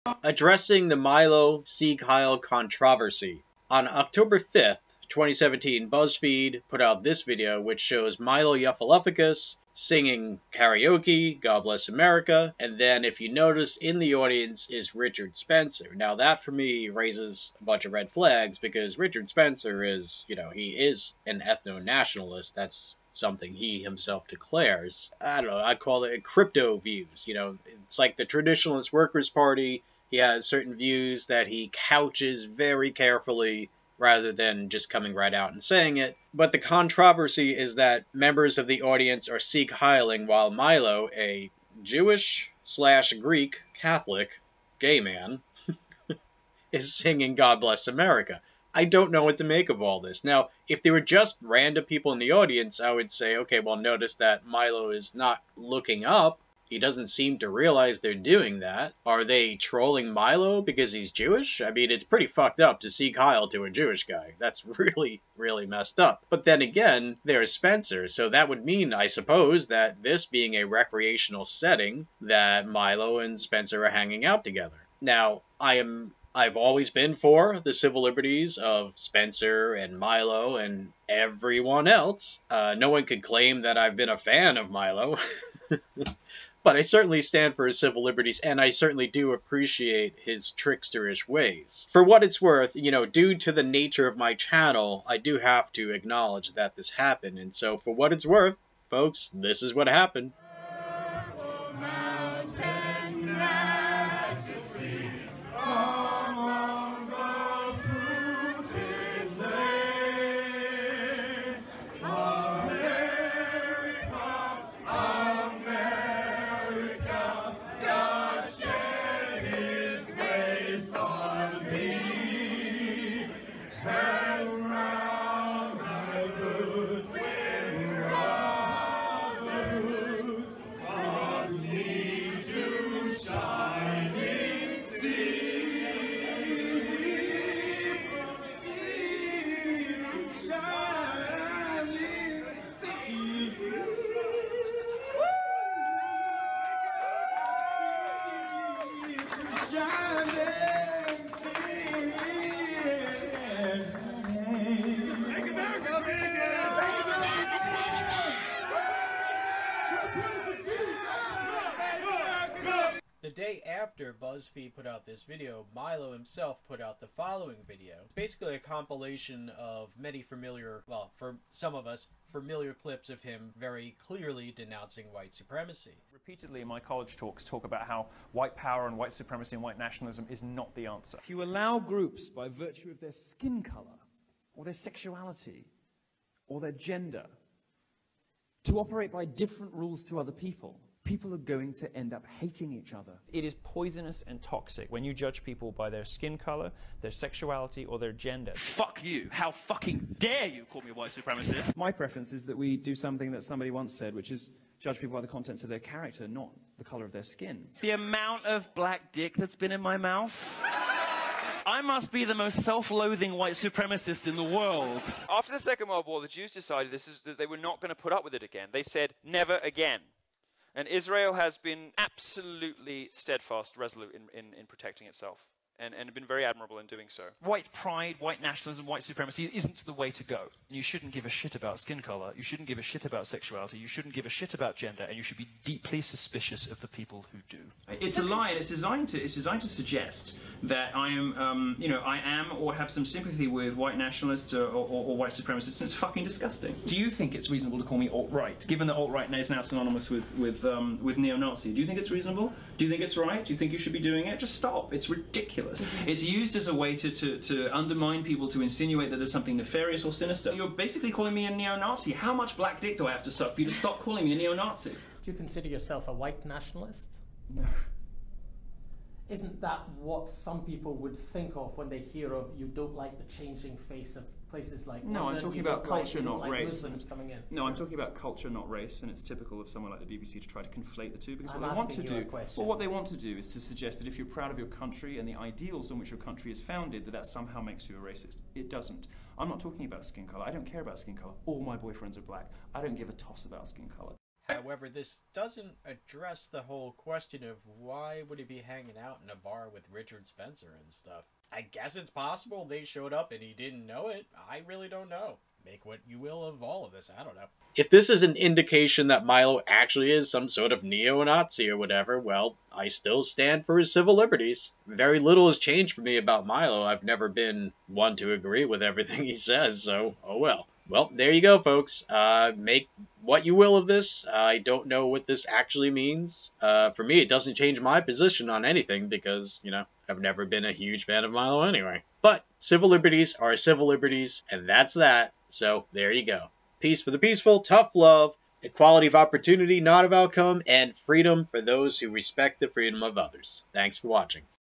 Addressing the Milo Seig Heil controversy. On October 5th, 2017, BuzzFeed put out this video which shows Milo Yuffalufficus singing karaoke, God Bless America, and then if you notice in the audience is Richard Spencer. Now that for me raises a bunch of red flags because Richard Spencer is, he is an ethno-nationalist. That's something he himself declares. I don't know, I call it crypto views. It's like the Traditionalist Workers' Party. He has certain views that he couches very carefully rather than just coming right out and saying it. But the controversy is that members of the audience are Seig Heiling while Milo, a Jewish/Greek Catholic gay man, is singing God Bless America. I don't know what to make of all this. Now, if they were just random people in the audience, I would say, okay, well, notice that Milo is not looking up. He doesn't seem to realize they're doing that. Are they trolling Milo because he's Jewish? I mean, it's pretty fucked up to Seig Heil to a Jewish guy. That's really, really messed up. But then again, there's Spencer, so that would mean, I suppose, that this being a recreational setting, that Milo and Spencer are hanging out together. Now, I've always been for the civil liberties of Spencer and Milo and everyone else. No one could claim that I've been a fan of Milo. But I certainly stand for his civil liberties, and I certainly do appreciate his tricksterish ways. For what it's worth, due to the nature of my channel, I do have to acknowledge that this happened. And so for what it's worth, folks, this is what happened. The day after BuzzFeed put out this video, Milo himself put out the following video. It's basically a compilation of many familiar, well, for some of us, familiar clips of him very clearly denouncing white supremacy. Repeatedly in my college talks talk about how white power and white supremacy and white nationalism is not the answer. If you allow groups by virtue of their skin color, or their sexuality, or their gender, to operate by different rules to other people, people are going to end up hating each other. It is poisonous and toxic when you judge people by their skin color, their sexuality, or their gender. Fuck you! How fucking dare you call me a white supremacist? My preference is that we do something that somebody once said, which is judge people by the contents of their character, not the color of their skin. The amount of black dick that's been in my mouth. I must be the most self-loathing white supremacist in the world. After the Second World War, the Jews decided that they were not going to put up with it again. They said, never again. And Israel has been absolutely steadfast, resolute in protecting itself. And have been very admirable in doing so. White pride, white nationalism, white supremacy isn't the way to go. And you shouldn't give a shit about skin color, you shouldn't give a shit about sexuality, you shouldn't give a shit about gender, and you should be deeply suspicious of the people who do. It's a lie, and it's designed to suggest that I am, I am or have some sympathy with white nationalists or white supremacists. It's fucking disgusting. Do you think it's reasonable to call me alt-right, given that alt-right is now synonymous with neo-Nazi? Do you think it's reasonable? Do you think it's right? Do you think you should be doing it? Just stop. It's ridiculous. It's used as a way to undermine people, to insinuate that there's something nefarious or sinister. You're basically calling me a neo-Nazi. How much black dick do I have to suck for you to stop calling me a neo-Nazi? Do you consider yourself a white nationalist? No. Isn't that what some people would think of when they hear of you don't like the changing face of places like No, London, I'm talking about culture, not race. Muslims coming in? No, I'm talking about culture, not race, and it's typical of someone like the BBC to try to conflate the two, because I'm what they want to asking you do, a question. well, what they want to do is to suggest that if you're proud of your country and the ideals on which your country is founded, that somehow makes you a racist. It doesn't. I'm not talking about skin color. I don't care about skin color. All my boyfriends are black. I don't give a toss about skin color. However, this doesn't address the whole question of why would he be hanging out in a bar with Richard Spencer and stuff. I guess it's possible they showed up and he didn't know it. I really don't know. Make what you will of all of this. I don't know. If this is an indication that Milo actually is some sort of neo-Nazi or whatever, well, I still stand for his civil liberties. Very little has changed for me about Milo. I've never been one to agree with everything he says, so oh well. Well, there you go, folks. Make what you will of this. I don't know what this actually means. For me, it doesn't change my position on anything because, I've never been a huge fan of Milo anyway. But civil liberties are civil liberties, and that's that. So there you go. Peace for the peaceful, tough love, equality of opportunity, not of outcome, and freedom for those who respect the freedom of others. Thanks for watching.